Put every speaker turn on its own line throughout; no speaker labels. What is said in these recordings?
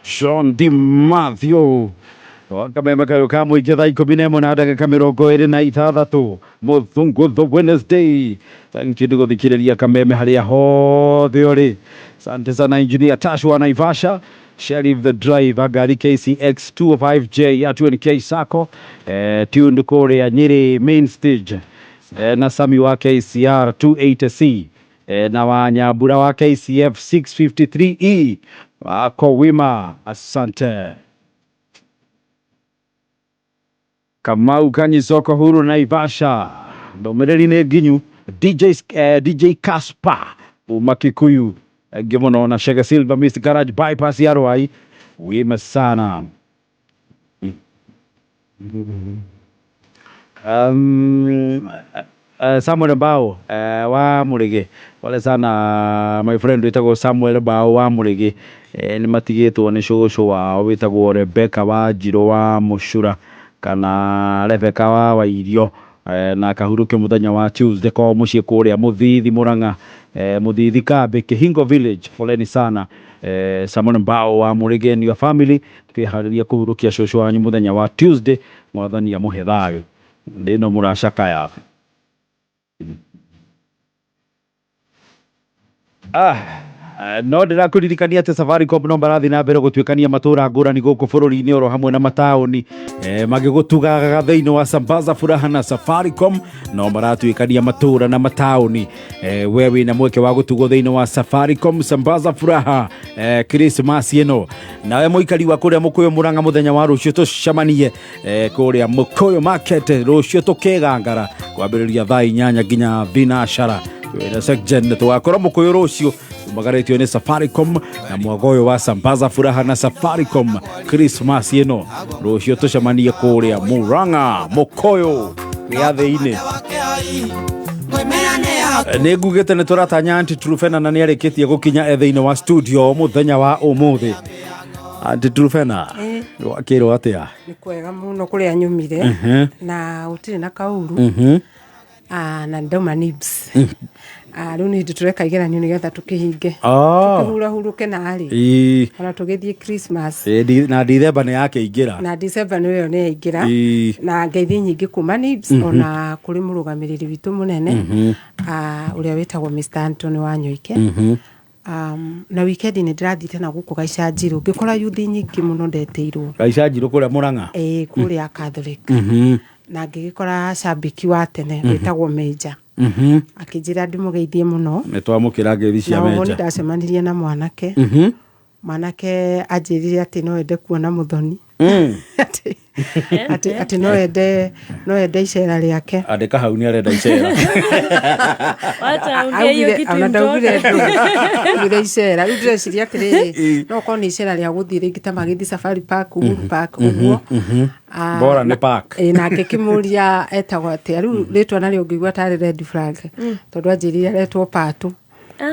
Sean Di Mathew Kameme kayo kamo ijatha 11 na ndagika 26 Muthungu the Wednesday. Thank you guthikiriria Kameme haria hothe uri. Asante sana engineer Tashwa Naivasha, Sheriff the driver gari KCX 205J ya 20K Sacco, tuned kuria Nyeri main stage, na Sami wa KCR 280C, na Wanyabura wa KCF 653E wako wima. Asante. Kamau Kanyisoko huru Naivasha, ndomereri ne ginyu DJ Kaspa Umakikuyu Gimono na Shega Silva Mr. Garage bypass ya Rwai wima sana. Samuel Bao wa Murege, wale sana my friend witagwo Samuel Bao wa Murege, ni matigitwo ni shosho wa witagwo Rebecca wa Njiro wa Mushura kana Rebecca wa Wairio, na kahuruke muthenya wa Tuesday kwa mucie kuria Muthithi Muranga, Muthithi Kambe Kihingo Village. Poleni sana Samuel Bao wa Murege and your family, twihariria kuhurukia shosho wanyu muthenya wa Tuesday. Mwathani ya muhe thayo ndino muracakaya. No ndirakuririkania ati Safaricom no barathi na mbere gutwikania matura ngurani guku bururi-ini oro hamwe na mataoni magigutugaga thiini wa Sambaza Furaha na Safaricom. No baratwikania matura na mataoni, wewe na mweke wa gutugwo thiini wa Safaricom Sambaza Furaha Christmas ino. Nawe muikari wa kuria Mukuyu Muranga muthenya wa rucio tucamanie kuria Mukuyu market rucio tukegangara kwambiriria thaa 8 nginya thinashara na section twakora Mukuyu rucio magaretio ni Safaricom na mwagoyo wa Sambaza Furaha na Safaricom Christmas ino rucio tucamanie kuria Muranga Mukuyu giathi-ini. Negugete ni turatanya Aunty Trufena na niarikitie gukinya ethe-ini wa studio muthenya wa umuthi. Aunty Trufena wakiro atia?
Ni kwega muno kuria nyumire na utire na kauru na ndoma nibs. Riu ni tureka igeranio nigetha tukihinge tukihura huruke na ari kana tugithie Christmas
na December ni yake igira
na December niyo ni igira na ngeithi nyingi kuma nibs ona kuri murugamiriri witu munene uria wetagwo Mr. Anthony Wanyoike. Na weekend ni ndirathite na guku Gaica Njiru ngikora youth nyingi muno ndeteirwo
Gaica Njiru kuria Muranga
kuria Catholic na ngigikora shabiki wa tene wetagwo Major akijira ndimugeithie muno
nitwamukira ngeithi cia Major.
Na ndacemanirie na mwanake mwanake ajirire ati no ende kuona muthoni ati no ende icera riake
andika hau ni arenda icera
wacha ungeyo kitu ndaugire ngire icera riu ndreciria atiri no ko ni icera ria guthire ngita magithi Safari Park uguo
bora ni park
na ngikimuria etagwo ati riu ritwa naryo ngigwa tari Red Flag tondu ajirire retwo Patu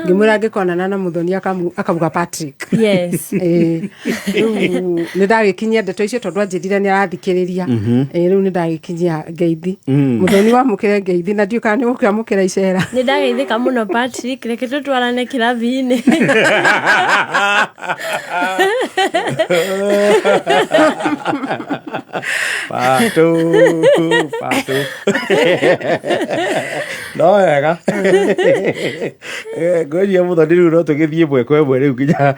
ngimura ngikonana na muthoni akabuga Patrick.
Yes.
Riu nindagikinyia ndeto icio tondu ajirire ni arathikiriria. Riu nindagikinyia ngeithi muthoni wa mukire ngeithi na ndiuka ni gukira mukira icera.
Nindageithika muno Patrick, reke tutwarane kirathi-ini.
Patu no wega ngoja muthoni riu no tugithie mweko emwe riu nginya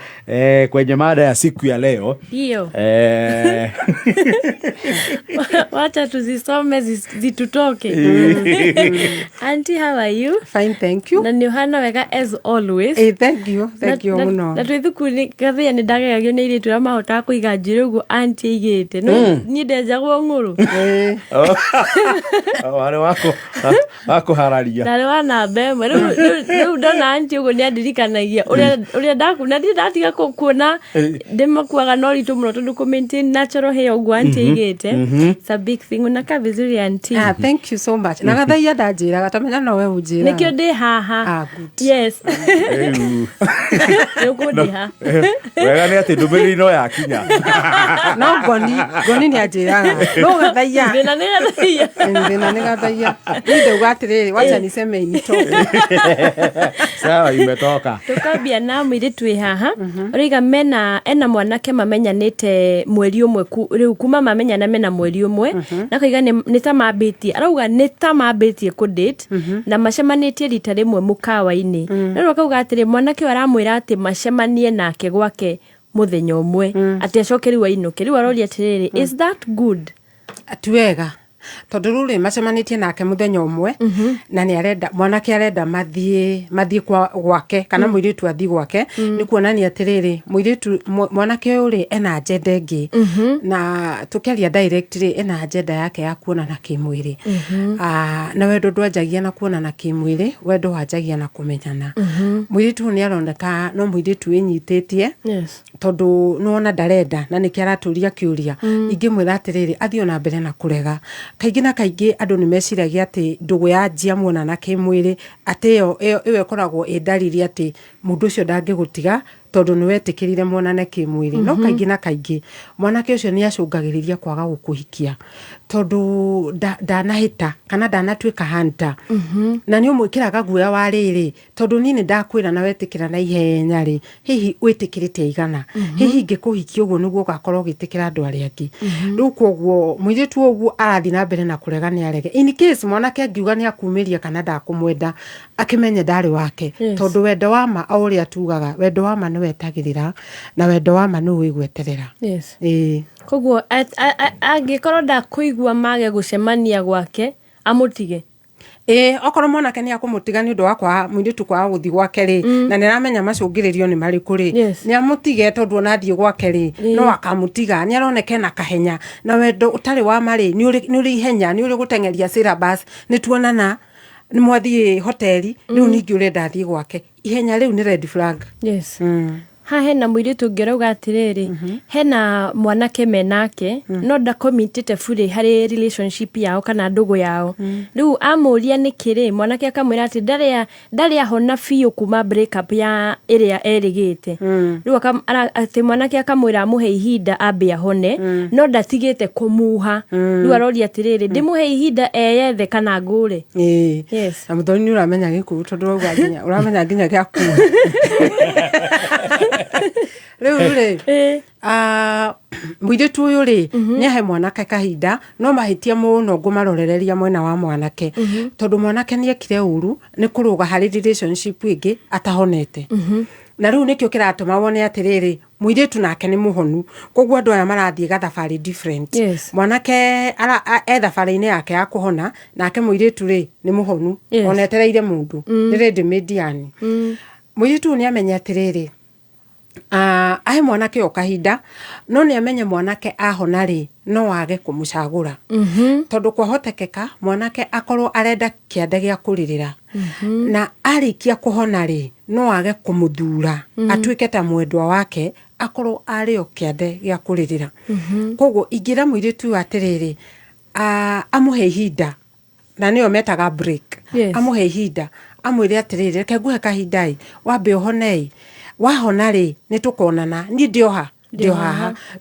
kwenye mada ya siku ya leo.
Ndio wacha tuzisome zitutoke. Auntie, how are you?
Fine, thank you.
Na ni hana wega as always.
Thank you muno.
Na twithukuni gathia ni ndagegagio ni iritu ra mahota kuiga Njirugu auntie igite no ni ndejagwo nguru wale wako hararia dale wana bemwe riu ndona ndona anti ugo ni adirikanagia uria ndakuna ndi ndatiga kuona ndimakuaga no ritu muno tondu ku maintain natural hair ugo anti igite. It's a big thing unaka vizuri anti.
Thank you so much. Na gathaia ndanjira gatamenya no we unjira.
Nikio ndi haha. Yes. Yokudiha.
Wega ni ati ndumiri no yakinya.
No goni ni ajira. No gathaia.
Ndina ni gathaia.
Ndina ni gathaia. Ndio gwatiriri wacha niseme initoke.
Sawa imetoka.
Tukabia na mwiri twi haha. Riga mena ena mwanake mamenyanite mweri umwe riu kuma mamenyana mena mweri umwe na kaiga ni ta mabitie arauga ni ta mabitie ku date na macemanitie rita rimwe mukawa-ini riu akauga atiri mwanake aramwira ati macemanie nake gwake muthenya umwe ati acokeri wa inuke riu aroria atiriri is that good?
Atuwega tondu ruri macemanitie nake muthenya umwe na ni arenda mwanake arenda mathie kwa gwake kana muiritu athi gwake ni kuonania atiriri muiritu mwanake uri ena agenda ingi na tukiaria directly ena agenda yake ya kuonana kimwiri na wendo ndwanjagia na kuonana kimwiri wendo wanjagia na kumenyana muiritu ni aroneka no muiritu inyititie tondu nuona ndarenda na niki araturia kiuria ingimwira atiriri athio na mbere na kurega kaingi na kaingi andu ni meciragia ati ndugu ya njia muona na kimwiri ati iyo koragwo indariri ati mundu ucio ndangigutiga tondu ni wetikirire muonane kimwiri no kaingi na kaingi mwanake ucio ni acungagiriria kwaga gukuhikia tondu ndanahita kana ndanatuika hanta na ni umwikiraga guoya wa riri tondu nini ndakwira na wetikira na ihenya ri hihi witikirite igana hihi ngikuhikia uguo niguo gakorwo gitikira andu aria angi riu koguo mwiritu uguo arathi na mbere na kurega ni arege in case mwanake angiuga ni akumiria kana ndakumwenda akimenye ndari wake tondu wendo wa ma auria tugaga wendo wa ma ni wetagirira na wendo wa ma ni wigweterera
koguo angikorwo ndakuigua mage gucemania gwake amutige
okorwo mwanake ni akumutiga ni undu wakwa mwiritu kwa guthi gwake ri na niramenya macungiririo ni mariku ri ni amutige tondu ona thie gwake ri no akamutiga ni aroneke na kahenya na wendo utari wa mari ni uri ihenya ni uri gutengeria syllabus ni tuonana ni mwathie hoteli riu ningi urenda thie gwake ihenya riu ni red flag.
Ha hena mwiritu ngirauga atiriri hena mwanake menake no ndakomitite buri hari relationship yao kana ndugu yao riu amuria nikiri mwanake akamwira ati ndari ahona fiyo kuma break up ya iria erigite riu ati mwanake akamwira amuhe ihinda ambe ahone no ndatigite kumuha riu aroria atiriri ndimuhe ihinda eyethe kana ngure
na muthoni ni uramenya giku tondu uga nginya uramenya nginya giaku Rure mwiritu uyu ri ni ahe mwanake kahinda no mahitia muno ngumarorereria mwena wa mwanake tondu mwanake ni ekire uru ni kuruga hari relationship ingi atahonete na riu nikio kiratuma wone atiriri mwiritu nake ni muhonu koguo andu aya marathie gathabari different mwanake thabari-ini yake ya kuhona nake mwiritu ri ni muhonu onetereire mundu ni ready mediani mwiritu ni amenya atiriri ahe mwanake o kahinda no ni amenye mwanake ahona ri no wage kumucagura tondu kwahotekeka mwanake akorwo arenda kiande gia kuririra na arikia kuhona ri no wage kumuthura atuike ta mwendwa wake akorwo ario kiande gia kuririra koguo ingira mwiritu atiriri amuhe ihinda na niyo metaga break amuhe ihinda amwire atiriri reke nguhe kahinda wambe uhone wahona ri ni tukonana ni ndioha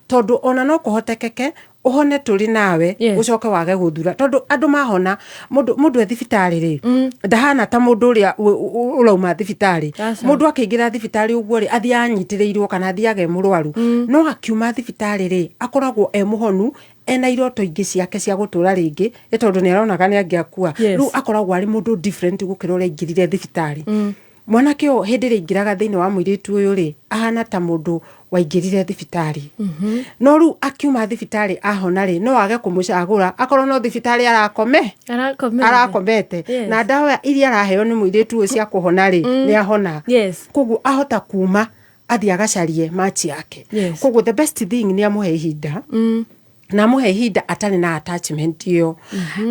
tondu ona no kuhotekeke uhone turi nawe ucoke wage guthura tondu andu mahona mundu thibitari ri ndahana ta mundu uria urauma thibitari mundu akiingira thibitari uguo ri athia anyitirirwo kana athiage murwaru no akiuma thibitari ri akoragwo muhonu ena iroto ingi ciake cia gutura ringi tondu ni aronaga ni angiakua riu akoragwo ari mundu different gukira uria ingirire thibitari mwanake o hindi ri ingiraga thiini wa mwiritu uyu ri ahana ta mundu waingirire thibitari no riu akiuma thibitari ahona ri no wage kumucagura akorwo no thibitari arakomete na ndawa iria araheo ni mwiritu uyu cia kuhona ri ni ahona koguo ahota kuma athia agacarie match yake koguo the best thing ni amuhe ihinda na muhe ihinda atari na attachment iyo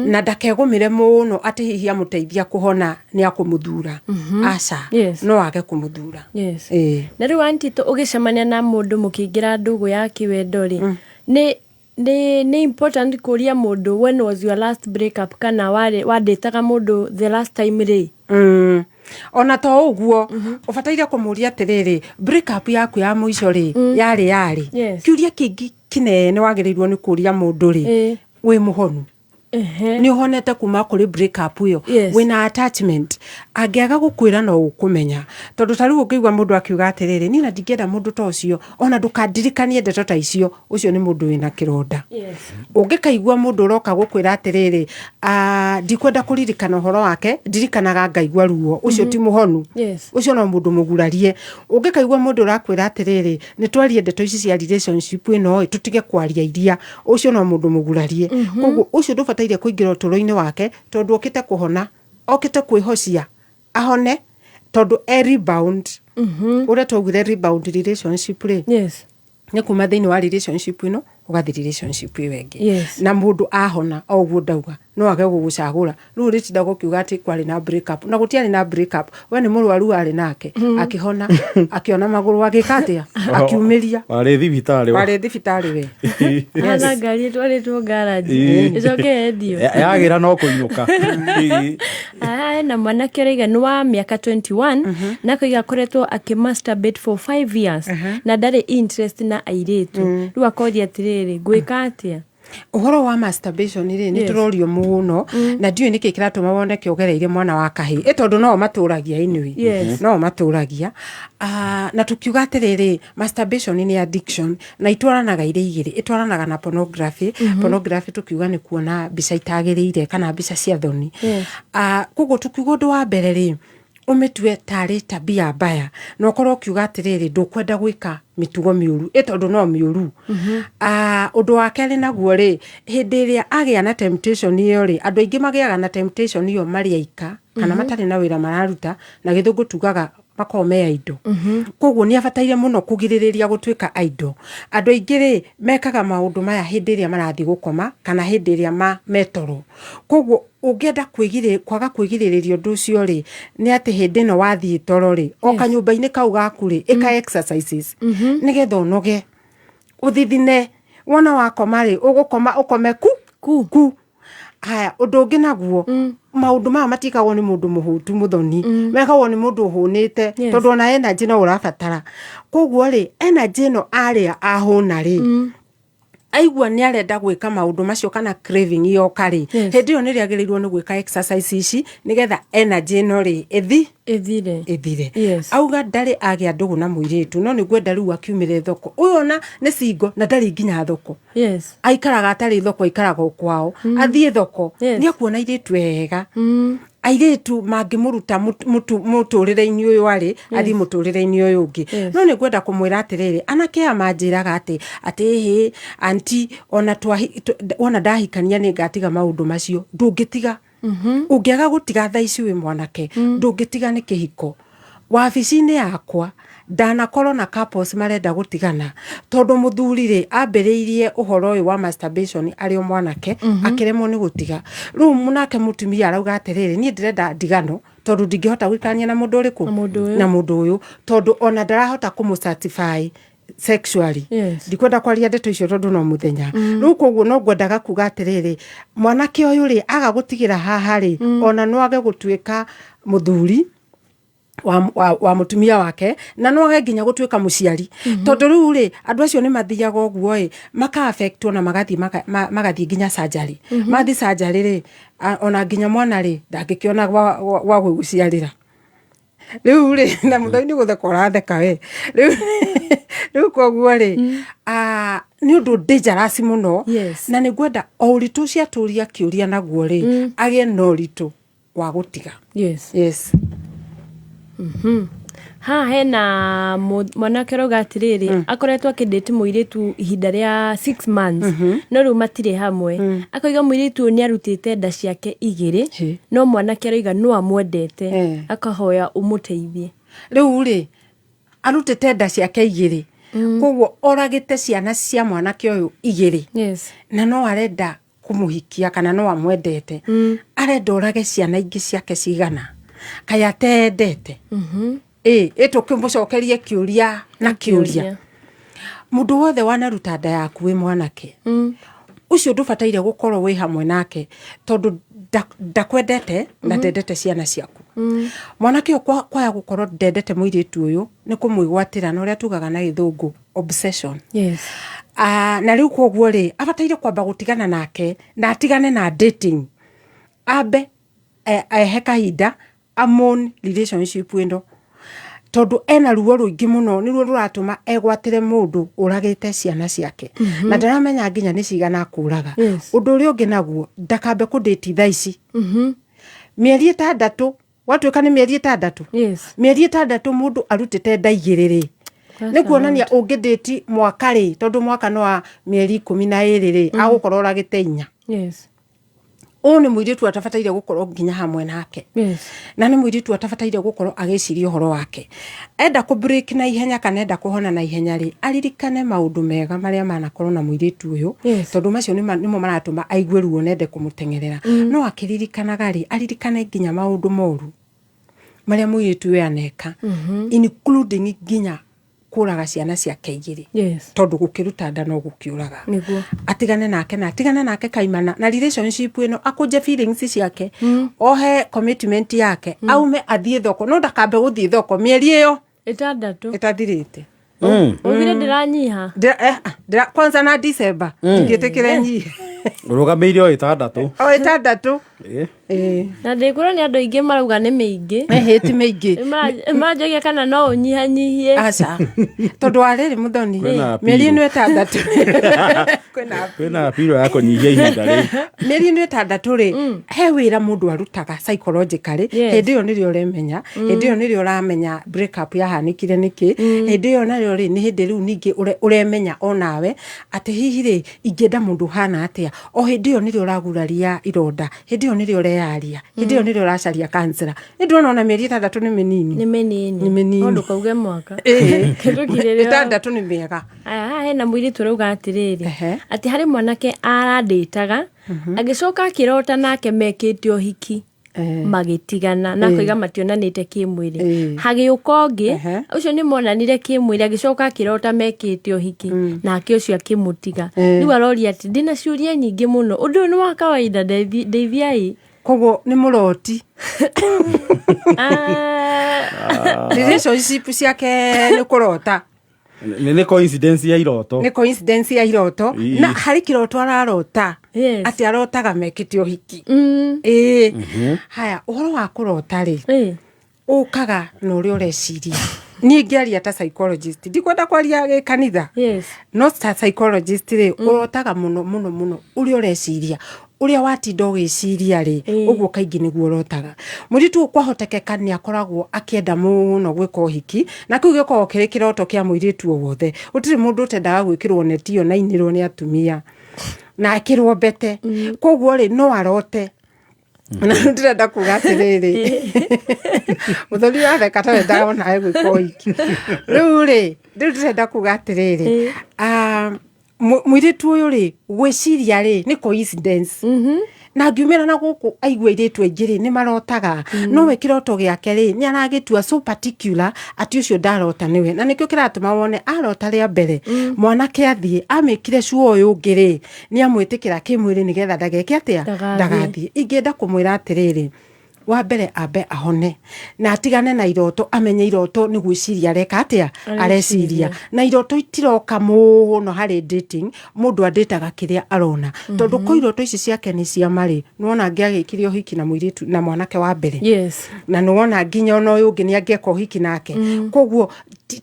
na ndakegumire muno ati hihi amuteithia kuhona ni akumuthura aca no age kumuthura
na riu antito ugicemania na mundu mukingira ndugu ya kiwendo ri ni important kuria mundu when was your last breakup kana wadetaga mundu the last time ri
ona to uguo ubataire kumuria atiriri breakup yaku ya muico ri yari kiuria kingi kinene wagirirwo ni kuria mundu ri wi muhonu ni uhonete kuma kuri breakup iyo wina attachment angiaga gukwira no ukumenya tondu tari ukigwa mundu akiuga atiriri ni na ndingenda mundu ta ucio ona ndukandirikanie ndeto ta icio ucio ni mundu wina kironda ungikaigwa mundu uroka gukwira atiriri ndikwenda kuririkana uhoro wake ndirikanaga ngaigwa ruo ucio ti muhonu ucio no mundu mugurarie ungikaigwa mundu urakwira atiriri ni twarie ndeto ici cia relationship ino tutige kwaria iria ucio no mundu mugurarie koguo ucio ndubataire kuingira uturo-ini wake tondu okite kuhona okite kwihocia ahone tondu rebound ure twaugire rebound relationship ri ni kuma thiini wa relationship ino ugathi relationship iyo wengi na mundu ahona oguo ndauga no age gugucagura riu ritinda gukiuga ati kwari na breakup na gutiari na breakup we ni murwaru ari nake akihona akiona maguru agikatia akiumiria
wari thibitari
we
ana ngari twaritwo garage icoke endio
yagira no kuinuka
na mwanake ũraiga nĩ wa mĩaka 21 na koiga akoretwo akimasturbate for 5 years na ndarĩ interest na airĩtu rĩu akoria atĩrĩrĩ ngwĩka atĩa
uhoro wa masturbation ri ni turorio muno na ndiyo niki kiratuma wone kiogereire mwana wa kahi tondu no maturagia inui no maturagia na tukiuga atiriri masturbation ni addiction na itwaranaga ire igiri itwaranaga na pornography pornography tukiuga ni kuona bica itagirire kana bica cia thoni kugo tukiuga undu wa mbere ri umetue tari tabia mbaya no korwo kiuga atiriri ndukwenda gwika mitugo miuru tondu no miuru undu wa keri naguo ri hindi iria agia na temptation iyo ri andu aingi magiaga na temptation iyo mari aika kana matari na wira mararuta na githungu tugaga makome aido koguo ni abataire muno kugiririria gutwika aido andu aingi ri mekaga maundu maya hindi iria marathi gukoma kana hindi iria metoro koguo ungienda kwaga kwigiririria undu ucio ri ni ati hindi no wathii toro ri o kanyumba-ini kau gaku ri ika exercises nigetha unoge uthithine wona wakoma ri ugukoma ukome ku haya undu ungi naguo maundu maya matikagwo ni mundu muhutu muthoni mekagwo ni mundu uhunite tondu ona energy no urabatara koguo ri energy no aria ahuna ri aigua ni arenda gwika maundu macio kana craving iyo kari hindi yo ni riagirirwo ni gwika exercise ici nigetha energy no ri ethire auga ndari agia ndugu na muiritu no ni gwenda riu akiumire thoko uyo na ni singo na ndari nginya thoko aikaraga atari thoko aikaraga kwao athie thoko ni akuona iritu wega airitu mangimuruta muturire-ini uyu ari athi muturire-ini uyu ungi no ni gwenda kumwira atiriri anake amanjiraga ati hi anti ona ndahikania ni ngatiga maundu macio ndungitiga ungiaga gutiga thaa ici wi mwanake ndungitiga ni kihiko wabici-ini yakwa ndanakorwo na couples marenda gutigana tondu muthuri ri ambiriirie uhoro uyu wa masturbation ari mwanake akiremwo ni gutiga riu munake mutumia arauga atiriri ni ndirenda ndigano tondu ndingihota gwikania na mundu uriku na mundu uyu tondu ona ndarahota kumusatisfy sexually ndikwenda kwaria ndeto icio tondu no muthenya riu koguo no ngwendaga kuga atiriri mwanake uyu ri aga gutigira haha ri ona no age gutwika muthuri wa mutumia wake na no age nginya gutwika muciari tondu riu ri andu acio ni mathiaga oguo maka affect ona magathi nginya surgery mathi surgery ri ona nginya mwana ri ndangikiona wa guciarira riu ri na muthoini gutheka uratheka we riu koguo ri ni undu dangerous muno na ni gwenda o uritu cia turia kiuria naguo ri agie no uritu wa gutiga
ha hena mwanake roga atiriri akoretwo akindete muiritu ihinda ria 6 months no riu matire hamwe akoiga muiritu ni arutite nda ciake igiri no mwanake roiga no amwendete akahoya umuteithie
riu ri arutite nda ciake igiri koguo oragite ciana cia mwanake uyu 2
Yes.
na no arenda kumuhikia kana no amwendete arenda orage ciana ingi ciake cigana kaya tendete tukimucokerie kiuria na kiuria mundu wothe wanaruta nda yaku wi mwanake ucio ndubataire gukorwo wi hamwe nake tondu ndakwendete na ndendete ciana ciaku mwanake kwaya gukorwo ndendete muiritu uyu ni kumwigwatira na uria tugaga na githungu obsession.
Yes.
Na riu koguo ri abataire kwamba gutigana nake na atigane na dating abe ehe kahinda amon relationship wendo tondu ena ruo ruingi muno ni ruo ruratuma egwatire mundu uragite ciana ciake na ndaramenya nginya ni cigana akuraga undu uri ungi naguo ndakambe kudate thaici mieri 6 watuika ni mieri 6 mieri 6 mundu arutite nda 2 ni kuonania ungidate mwaka ri tondu mwaka no wa mieri 12 ri agukorwo uragite 4 ni muiritu atafataire gukorwo nginya hamwe nake na ni muiritu atafataire gukorwo agiciria horo wake enda ku break na ihenya kana enda kuhona na ihenya ri aririkane maundu mega maria manakorwo na muiritu uyu tondu macio nimo maratuma aigue ruo nende kumutengerera no akiririkanaga ri aririkane nginya maundu moru maria muiritu uyu aneka including nginya kuraga ciana ciake 2 tondu gukiruta nda no gukiuraga atigane nake kaimana na relationship ino akuje feelings ciake ohe commitment yake aume athie thoko no ndakambe guthie thoko mieri iyo
6
itathirite
ugire ndiranyiha
kwanza na December ngitikire nyihe
urugameire o 6
na ndikura ni andu ingi marauga ni mingi
ti mingi
majogia kana no unyihanyihie
aca tondu ariri muthoni mieri ino 6
kwina piro yako nyihia ihinda ri
mieri ino 6 ri he wira mundu arutaga psychologically hindi yo nirio remenya hindi yo nirio ramenya break up yahanikire niki hindi yo nario ri ni hindi riu ningi uremenya onawe ati hihi ri ingenda mundu hana atia o hindi yo nirio raguraria ironda hindi yo nirio rearia hindi yo nirio racaria cancer ndona ona mieri 6 ni menini
no ndukauge mwaka
kirukire 6 ni miega
he na mwiri turuga atiriri ati hari mwanake aranditaga agicoka akirota nake mekite ohiki magitigana na kuiga mationanite kimwiri hagiuka ungi ucio ni monanire kimwiri agicoka akirota mekite ohiki nake ucio akimutiga riu arori ati ndina ciuria nyingi muno undu ni wa kawaida Deviai
koguo ni muroti relationship ciake ni kurota
ni coincidence ya iroto
na hari kiroto ararota ati arotaga mekite ohiki haya uhoro wa kurota ri ukaga no uri ureciria ni ngiaria ta psychologist ndikwenda kwaria kanitha no psychologist ri urotaga muno uri ureciria uria watinda ugiciria ri uguo kaingi niguo urotaga muritu kwahotekeka ni akoragwo akienda muno gwika ohiki na kiu giko kiri kiroto kia muiritu wothe utiri mundu utendaga gwikirwo netio na inirwo ni atumia na akirwo bete koguo ri no arote na ndirenda kuga atiriri muthuri wothe katarenda ona gwika ohiki riu ri ndirenda kuga atiriri muiritu uyu ri gwiciria ri ni coincidence na ngiumira na guku aigua iritu aingi ri ni marotaga no we kiroto giake ri ni aragitua so particular ati ucio ndarota niwe na nikio kiratuma wone arota ria mbere mwanake athie amikire cuo uyu ungi ri ni amwitikira kimwiri nigetha ndageke atia ndagathie ingenda kumwira atiriri wa mbere ambe ahone na atigane na iroto amenye iroto ni gwiciria reka atia areciria na iroto itiroka muno hari dating mundu adetaga kiria arona tondu ko iroto ici ciake ni cia mari nuona ngiagikirio hiki na muiritu na mwanake wa mbere na nuona nginya ono uyu ungi ni angeka hiki nake koguo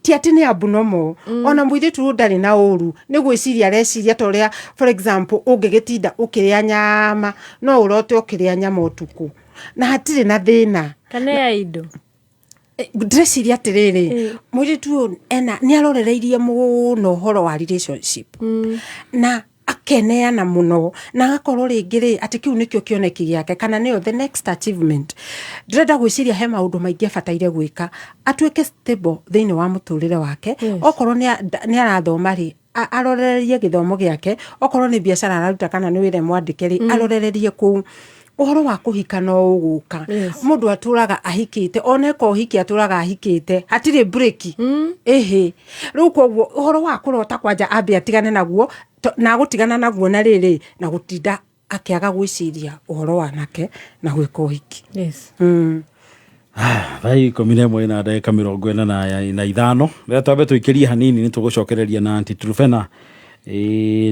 ti ati ni abunomo ona muiritu ndari na uru ni gwiciria areciria toria for example ungigitinda ukiria nyama no urote ukiria nyama utuku na hatire na thina
kana ya indo
dressiria muiritu ena ni arorereirie muno horo wa relationship na akeneana muno na agakorwo ringi ri ati kiu nikio kioneki giake kana niyo the next achievement. Ndirenda gwiciria he maundu maingi abataire gwika atuike stable thiini wa muturire wake. Okorwo ni arathoma ri arorererie githomo giake, okorwo ni biashara araruta kana ni wire mwandike ri arorererie ku. Uhoro wa kuhika no uguka. Mundu aturaga ahikite, oneko uhiki aturaga ahikite, hatire break. Riu kwoguo uhoro wa kurota kwanja ambe atigane naguo na gutigana naguo na riri na gutinda akiaga gwiciria uhoro wanake na gwika uhiki.
Vai komine mwena ndagika 45 rĩa twambe tũikĩrie hanini nĩ tũgũcokereria na Aunty Trufena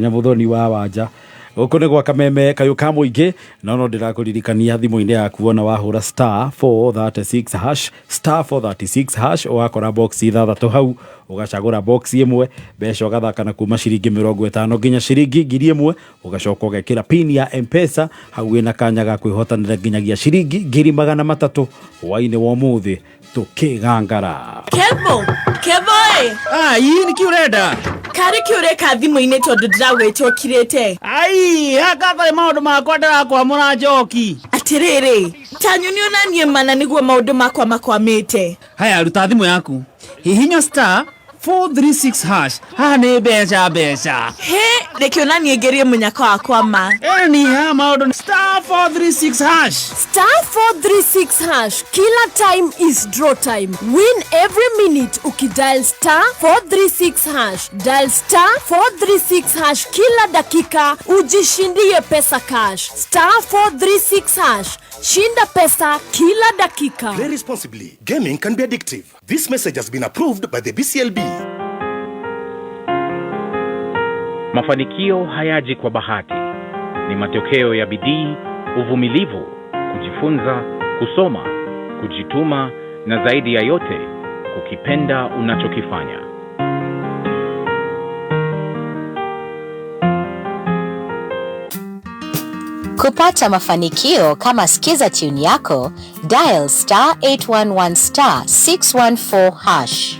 na muthoni wa wanja gũkũ nĩ gwa kameme kayũ ka mũingĩ no ndĩrakũririkania thimũ-inĩ yaku wona wahũra *436# *436# ũgakora box ithathatũ hau ũgacagũra box ĩmwe mbeca ũgathaka na kuma ciringi 50 nginya ciringi 1000 ũgacoka ũgekĩra pin ya M-Pesa hau wĩna kanya ga kwĩhotanĩra nginyagia ciringi 300 hwainĩ wa ũmũthĩ tũkĩgangara.
Kevo
hii nĩ kiurenda
kari kiureka thimũ-inĩ tondũ ndĩragwĩtwo kirĩte.
Hakatarĩ maũndũ makwa ndĩrakwamũra njoki.
Atĩrĩrĩ, tanyu nĩonanie mana nĩguo maũndũ makwa makwamĩte.
Haya, ruta thimũ yaku hihinya *436# haha nĩ mbeca.
He, rekĩonanie ngerie mũnyaka wakwa ma.
Ni ha maũndũ *436#.
*436#. Kila time is draw time. Win every minute ukidial *436#. Dial *436# kila dakika ujishindie pesa cash. *436#. Shinda pesa kila dakika.
Play responsibly. Gaming can be addictive. This message has been approved by the BCLB.
Mafanikio hayaji kwa bahati. Ni matokeo ya bidii, uvumilivu, kujifunza, kusoma, kujituma na zaidi ya yote, kukipenda unachokifanya.
Kupata mafanikio kama skiza tune yako, dial *811 *614#.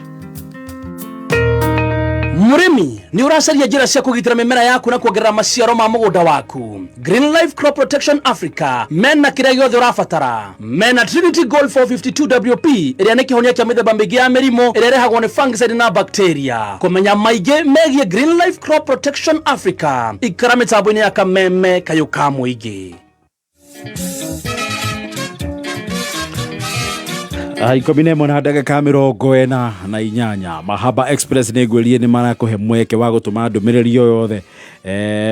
Murimi ni uracaria njĩra cia kũgitĩra mĩmera yaku na kuongerera maciaro ma mũgũnda waku. Green Life Crop Protection Africa mena kĩrĩa gĩothe ũrabatara. Mena Trinity Gold 452 WP ĩrĩa nĩ kĩhonia kĩa mĩthemba mĩingĩ ya mĩrimũ ĩrĩa ĩrehagwo nĩ fungicide na bacteria. Kũmenya maingĩ megiĩ Green Life Crop Protection Africa, ikara mĩtambo-inĩ ya kameme kayũ ka mũingĩ.
Ikomine mwana ndagĩka 48 Mahaba Express nĩ ngwĩrie nĩ marakũhe mweke wa gũtũma ndũmĩrĩri o yothe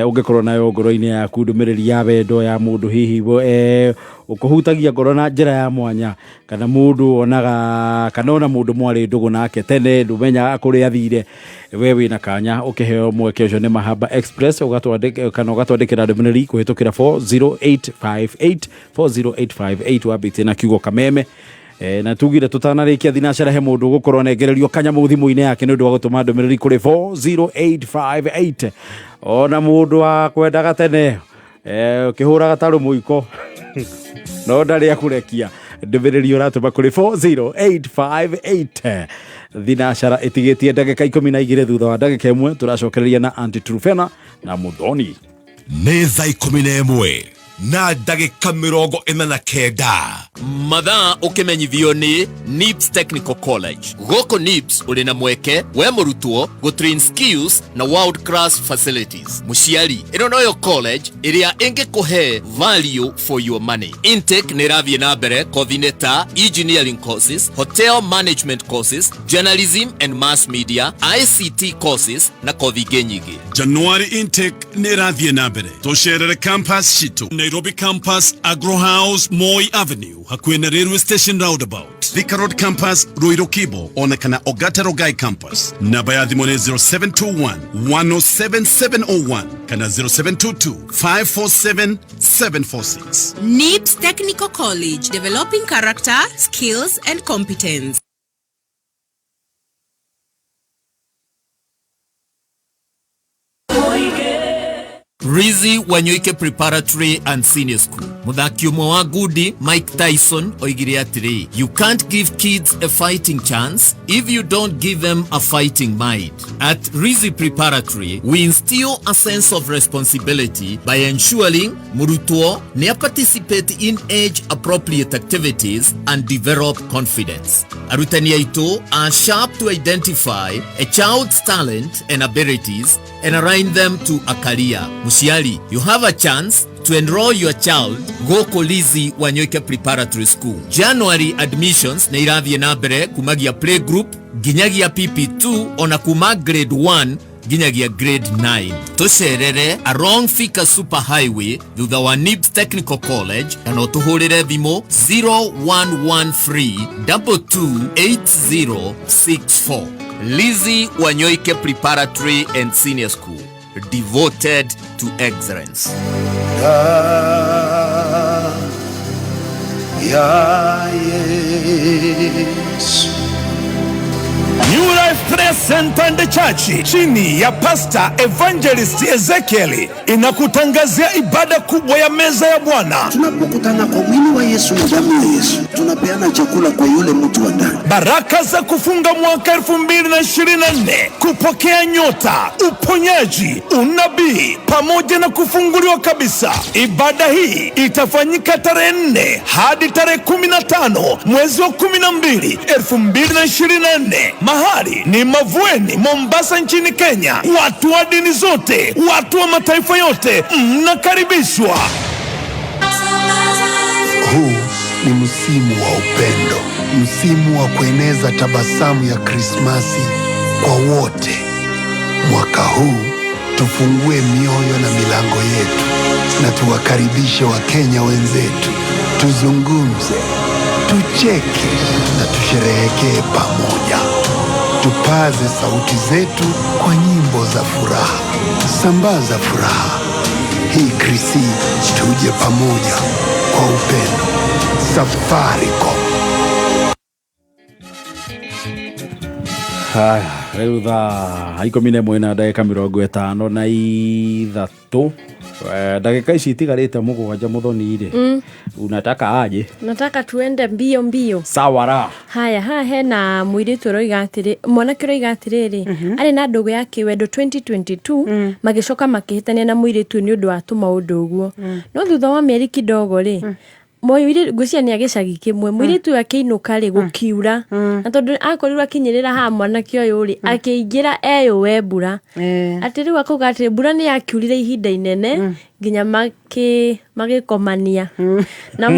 ũngĩkorwo nayo ngoro-inĩ yaku, ndũmĩrĩri ya wendo ya mũndũ hihi ũkũhutagia ngoro na njĩra ya mwanya, kana mũndũ onaga kana ona mũndũ mwarĩ ndũgũ nake tene ndũmenya kũrĩa athire, we wĩna kanya ũkĩheo mweke ũcio nĩ Mahaba Express ũgatwandĩkĩra ndũmĩrĩri kũhĩtũkĩra 40858 wambĩtie na kiugo kameme. Na tugire tutanarĩkia thinacara he mũndũ gũkorwo nengererio kanyamũ thimũ-inĩ yake nĩ ũndũ wa gũtũma ndũmĩrĩri kũrĩ 40858. Ona mũndũ wa kwendaga tene ũkĩhũraga tarũ mũiko no ndarĩ akũrekia, ndũmĩrĩri ũratũma kũrĩ 40858. Thinacara ĩtigĩtie ndagĩka 12 thutha wa ndagĩka 1 tũracokereria na Aunty Trufena na Muthoni.
Nĩ thaa 11 na ndagĩka 49
mathaa ũkĩmenyithio nĩ NIPS Technical College. Gũkũ NIPS ũrĩ na mweke we mũrutwo gũtrain skills na world class facilities. Mũciari, ĩno noyo college ĩrĩa ĩngĩkũhe value for your money. Intake nĩ ĩrathiĩ na mbere kothi-inĩ ta engineering courses, hotel management courses, journalism and mass media, ICT courses na kothi ingĩ nyingĩ.
January intake nĩ ĩrathiĩ na mbere. Tũcerere campus citũ Nairobi campus, Agro House, Moi Avenue, hakuhĩ na railway station roundabout. Thika Road campus, Ruiru Kibo, onekana Ogata Rogai campus. Namba ya thimũ nĩ 0721 107 701 kana 0722 547 746.
NIPS Technical College, developing character, skills and competence.
Rizzi Wanyoike Preparatory and Senior School. Muthaki umwe wa ngundi Mike Tyson oigire atiri, you can't give kids a fighting chance if you don't give them a fighting mind. At Rizzi Preparatory, we instill a sense of responsibility by ensuring murutwo ne participate in age-appropriate activities and develop confidence. Arutani aitu are sharp to identify a child's talent and abilities and align them to a career. Musiali, you have a chance to enroll your child goko Rizzi Wanyoike Preparatory School. January admissions na irathie na mbere kumagia playgroup ginyagia PP2 ona kuma grade 1 ginyagia grade 9. Tucerere along Thika Super Highway thutha wa NIBS Technical College na utuhurire thimo 0113 228064. Rizzi Wanyoike Preparatory and Senior School, devoted to excellence.
Yes. New Life Prayer Center and the Church chini ya Pastor Evangelist Ezekiel inakutangazia ibada kubwa ya meza ya Bwana.
Tunapokutana kwa mwili wa Yesu na damu ya Yesu, tunapeana chakula kwa yule mtu wa ndani.
Baraka za kufunga mwaka 2024, kupokea nyota, uponyaji, unabii pamoja na kufunguliwa kabisa. Ibada hii itafanyika tarehe 4 hadi tarehe 15 mwezi wa 12 2024. Mahali ni Mavueni, Mombasa nchini Kenya. Watu wa dini zote, watu wa mataifa yote mnakaribishwa.
Huu ni msimu wa upendo, msimu wa kueneza tabasamu ya Krismasi kwa wote. Mwaka huu tufungue mioyo na milango yetu na tuwakaribishe Wakenya wenzetu. Tuzungumze, tucheke na tusherehekee pamoja. Tupaze sauti zetu kwa nyimbo za furaha. Sambaza furaha hii Krisi, tuje pamoja kwa upendo. Safaricom.
Rĩu thaa 11:53 dakika ici itigarĩte mũgwanja Muthoni-rĩ, unataka aje?
Nataka tuende mbio mbio.
Sawa ra.
Haya, hena mũirĩtu ũroiga atĩrĩ, mwanake ũroiga atĩrĩrĩ, arĩ na ndũgũ ya kĩwendo 2022 magĩcoka makĩhĩtania na mũirĩtu nĩ ũndũ wa tũmaũndũ ũguo. No thutha wa mĩeri kidogo-rĩ, Moiri gucia ni agicagi kimwe mwiritu akĩinũka rĩ gũkiura na tondũ akorirwo akinyĩrĩra ha mwanake ũyũ rĩ akĩingĩra eyũwe mbura atĩ rĩu akauga atĩ mbura nĩ yakiurire ihinda inene nginya magĩkomania na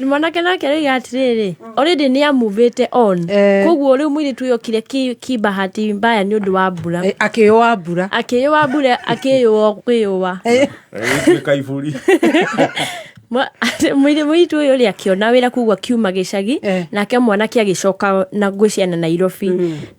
mwanake nake rĩu atĩrĩrĩ already nĩ amuvĩte on koguo rĩu mwiritu ũyũ okire kibahati mbaya nĩ ũndũ wa mbura
akĩyũwa mbura
akĩyũwa
kaiburi
Mwiritu ũyũ rĩ akĩona wĩra kuugua kiuma gĩcagi nake mwanake agĩcoka na gwĩciana Nairobi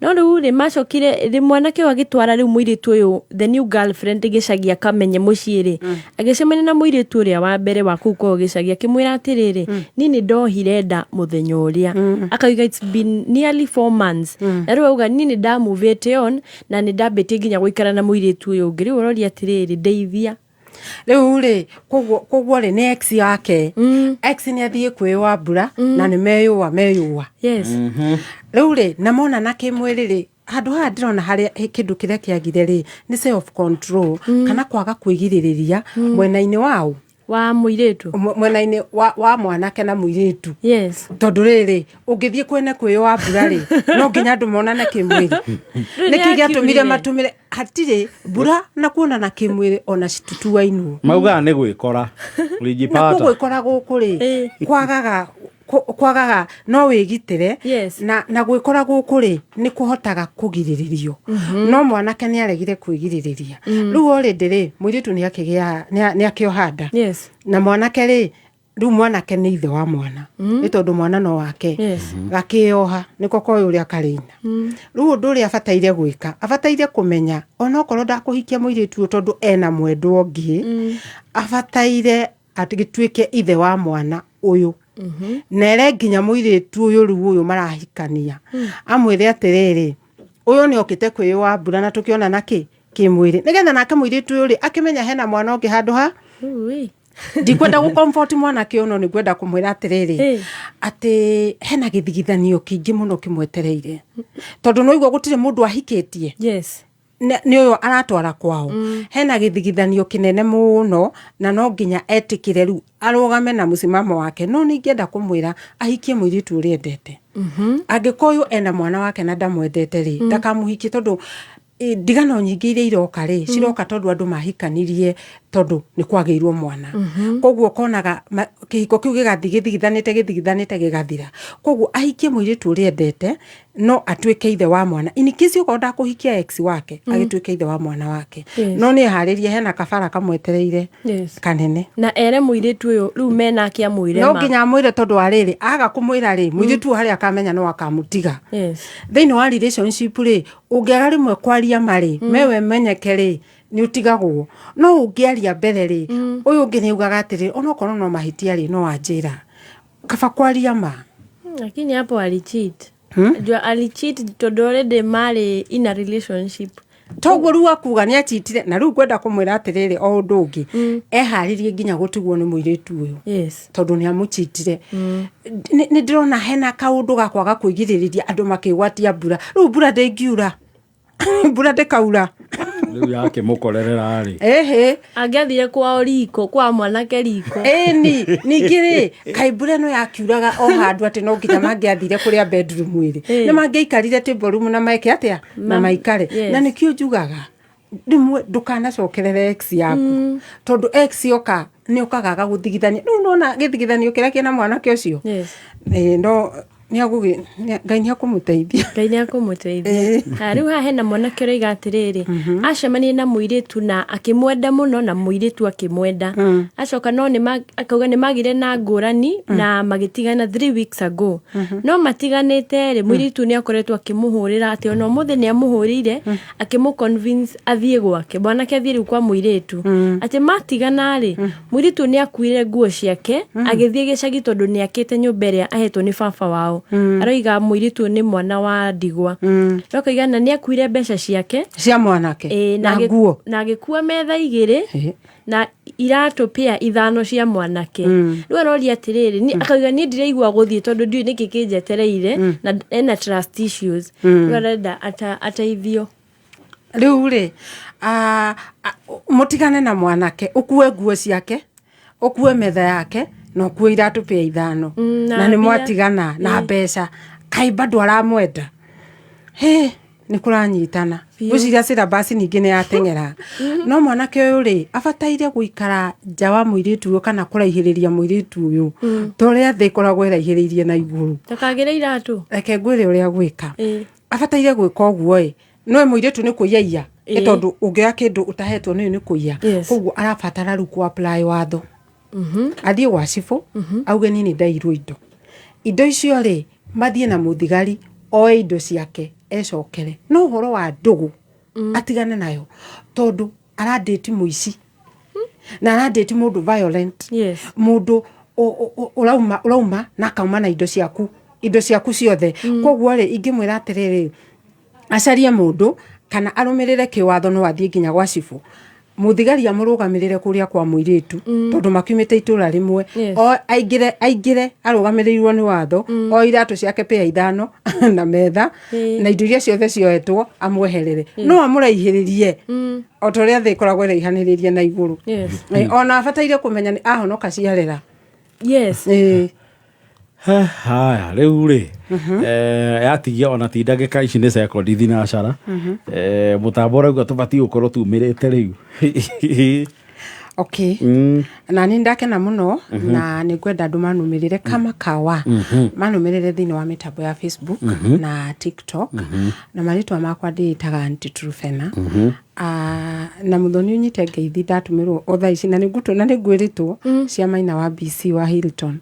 no rĩu rĩ macokire rĩ mwanake agĩtwara rĩu mwiritu ũyũ the new girlfriend gĩcagi akamenye mũciĩ rĩ agĩcemania na mwiritu ũrĩa wa mbere wa kuu kwa gĩcagi akĩmwĩra atĩrĩrĩ nini ndohire nda mũthenya ũrĩa akauga it's been nearly 4 months na rĩu auga nini ndamuvĩte on na nĩ ndambĩtie nginya gũikara na mwiritu ũyũ ũngĩ rĩu ũroria atĩrĩrĩ ndeithia
Rĩu rĩ koguo rĩ nĩ ex yake ex nĩ athiĩ kwĩyũwa mbura na nĩ meyũwa
yes
rĩu rĩ na mona na kĩmwĩrĩ rĩ handũ haha ndĩrona harĩa kĩndũ kĩrĩa kĩagire rĩ nĩ self control kana kwaga kwĩgirĩrĩria mwena-inĩ wao
wa mũirĩtu
mwena-inĩ wa mwanake na mũirĩtu
yes
tondũ rĩrĩ ũngĩthiĩ kwene kwĩyũwa mbura rĩ no nginya andũ monane kĩmwĩrĩ nĩkĩ gĩatũmire matũmire hatirĩ mbura na kuonana kĩmwĩrĩ ona citutuainwo
maugaga nĩ gwĩkora ulijipata
na gwĩkora gũkũ rĩ kwagaga no wĩgitĩre na gwĩkora gũkũ rĩ nĩ kũhotaga kũgirĩrĩrio no mwanake nĩ aregire kwĩgirĩrĩria rĩu already rĩ mũirĩtu nĩ akĩohanda na mwanake rĩ rĩu mwanake nĩ ithe wa mwana nĩ tondũ mwana no wake gakĩoha nĩko koyo ũrĩa karĩina rĩu ũndũ ũrĩa abataire gwĩka abataire kũmenya ona okorwo ndakũhikia mũirĩtu tondũ ena mwendwa ũngĩ abataire atĩgĩtuĩke ithe wa mwana ũyũ nere nginya mũirĩtu ũyũ rĩu ũyũ marahikania amwĩre atĩrĩrĩ ũyũ nĩ okĩte kwĩyũwa mbura na tũkĩona na kĩmwĩrĩ nĩgetha nake mũirĩtu ũyũ rĩ akĩmenya hena mwana ũngĩ handũ ha ndikwenda gu comfort mwana ke ono, ni kwenda kumwira atiriri ati hena githigithanio kingi muno kimwetereire, tondu no igwa gutire mundu ahikitie.
Yes,
ni uyo aratwara kwao. Hena githigithanio kinene muno, na no nginya etikire riu arugame na musimamo wake. No ni ngenda kumwira ahikie muiritu uri endete. Angikoyo ena mwana wake na ndamwendete ri, ndakamuhikie tondu ndigano nyingi iria iroka ri ciroka tondu andu mahikanirie tondu ni kwageirwo mwana. Koguo konaga kihiko kiu githigithanite gigathira. Koguo ahikie muiritu uri endete, no atuike ithe wa mwana. In case ukonda kuhikia ex wake, agituike ithe wa mwana wake. No ni haririe hena kabara kamwetereire kanene.
Na ere muiritu uyu riu mena akia muire ma.
No nginya mwire tondu ariri aga kumwira ri muiritu hari akamenya no akamutiga. Thini wa relationship ri ungiaga rimwe kwaria mari mewe menyeke ri ni utigagwo. No ungiaria mbere ri uyu ungi ni ugaga atiri ona kono no mahitia ri no anjira kaba kwaria ma.
Lakini hapo alicheat. Jua alicheat tondu already mari in a relationship.
Toguo riu akuga ni achitire, na riu kwenda kumwira atiriri o undu ungi eharirie nginya gutigwo ni muiritu uyu. Tondu ni amuchitire. Ni ndirona hena kaundu gakwaga kwigiririria andu makigwatia mbura. Riu mbura ndingiura. Mbura ndikaura.
Riu yake mukorerera ri.
Angiathire kwa riko, kwa mwanake riko.
Ningiri kaibure no yakiuraga o handu ati no nginya mangiathire kuria bedroom iri. Ni mangiikarire table room na maike atia na maikare. Na nikio njugaga rimwe ndukanacokerere ex yaku, tondu ex yoka ni ukagaga guthigithania. No nona githigithanio kiria kina mwanake ucio. No niagugi Ngai ni akumuteithia.
Ngai ni akumuteithia. Riu ha hena mwanake uriga atiriri acemanie na muiritu na akimwenda muno na muiritu akimwenda. Acoka no ni akauga ni magire na ngurani na magitigana 3 weeks ago. No matiganite ri muiritu ni akoretwo akimuhurira ati ono muthe ni amuhurire akimuconvince athie gwake. Mwanake athie riu kwa muiritu ati matigana ri muiritu ni akuire nguo ciake agithie gicagi tondu ni akite nyumba iria ahetwo ni baba wao. Aroiga muiritu ni mwana wa ndigwa. Rokoiga na ni akuire mbeca ciake
cia mwanake na nguo
na agikua metha igiri na iratu pia 5 cia mwanake. Riu aroria atiriri ni akauga ni ndireigua guthie tondu ndiu niki kinjetereire na ena trust issues. Rorenda ataithio.
Riu ri mutigane na mwanake, ukue nguo ciake, ukue metha yake, no kuo iratu pia 5 na ni mwatigana na mbeca kai bado aramwenda. Ni kuranyitana guciria cira basi ningi ni atengera. No mwanake uyu ri abataire guikara nja wa muiritu uyu kana kuraihiriria muiritu uyu toria thi koragwo iraihiririe na iguru
takagire iratu
reke ngwire uria gwika. Abataire gwika uguo no muiritu ni kuiya tondu ungia kindu utahetwo ni kuiya. Koguo arabatara ru ku apply watho. Athie wa cifu auge nini ndairwo indo icio ri mathie na muthigari oe indo ciake ecokere. No horo wa ndugu atigane nayo tondu aradate muici na aradate mundu violent. Mundu urauma na kauma na indo ciaku ciothe. Koguo ri ingimwira atiriri acarie mundu kana arumirire kiwatho no athie nginya gwa cifu. Muthigari amurugamirire kuria kwa muiritu tondu makiumite itura rimwe. O aingire arugamirirwo ni watho o iratu ciake pia 5 na metha na indo iria ciothe cioetwo amweherere. No amuraihiririe o toria thi koragwo iraihanirie na iguru. Ona abataire kumenya ni ahonoka ciarera.
Haya riu ri yatigia ona tindagika ici ni second thinacara. Mutambo rauga tubati ukorwo tumirite riu.
Na ni ndakena muno na ni kwenda andu manumirire kama kawa manumirire thini wa mitambo ya Facebook na TikTok na maritwa makwa nditaga Aunty Trufena. Na muthoni unyite ngeithi ndatumirwo otha ici na nigutu na nigwiritwo cia maina wa BC wa Hilton.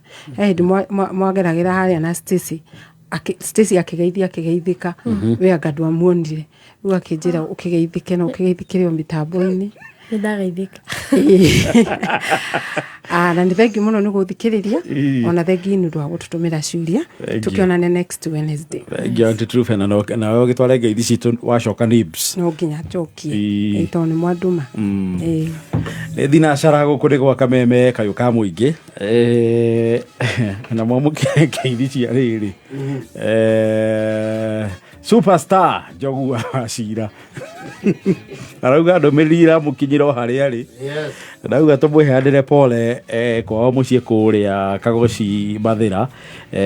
Mwageragira haria na Stacy akigeithika we agadu amuonire riu akinjira ukigeithike na ukigeithikire o mitambo-ini
ndageithika.
Na ni thengi muno ni guthikiriria ona thengi ni ndwa gututumira ciuria tukionane next Wednesday.
Aunty Trufena na wewe gitware ngeithi citu wacoka nibs
no nginya njokie ito ni mwanduma.
thinacara gukuri gwa kameme kayo ka muingi na mwamuke keirici ariri superstar Njogu wa Cira arauga ndomirira mukinyiro hari ari ndauga tumwihandire pole kwao mucie kuria Kagoci Mathira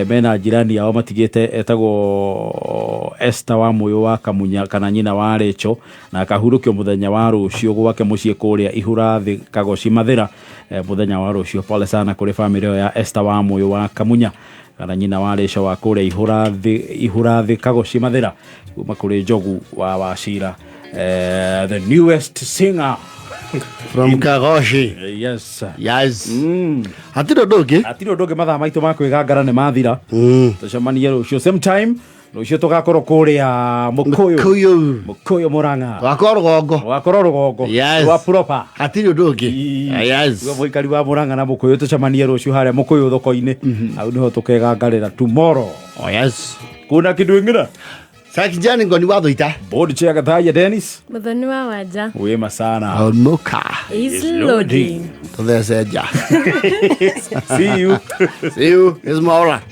mena jirani yao matigite etagwo Esther wa Muyo wa Kamunya kana nyina wa Recho na akahurukio muthenya wa rucio gwake mucie kuria Ihurathi Kagoci Mathira muthenya wa rucio. Pole sana kuri family ya Esther wa Muyo wa Kamunya kana nyina wa Recho wa kuria Ihurathi Kagoci Mathira kuma kuri Njogu wa Cira. The newest singer
from Kagoci.
Yes.
Hatiro doge
mathaa maitu makwigangara ne mathira. Tucemanie rucio same time. Rucio tugakorwo kuria Mukuyu Murang'a. Wakorwo rugongo. Wa proper.
Hatiro doge.
Wa muikari wa Murang'a na Mukuyu tucemanie rucio haria Mukuyu thoko-ini. Au niho tukegangarira tomorrow. Kuna kindu ingina?
Sakijani ngoni wathoita.
Board chair Gathaya Dennis.
Muthoni wa Wanja.
Wema sana.
Olmoka
is loading.
To the seja.
See you.
It's Maura.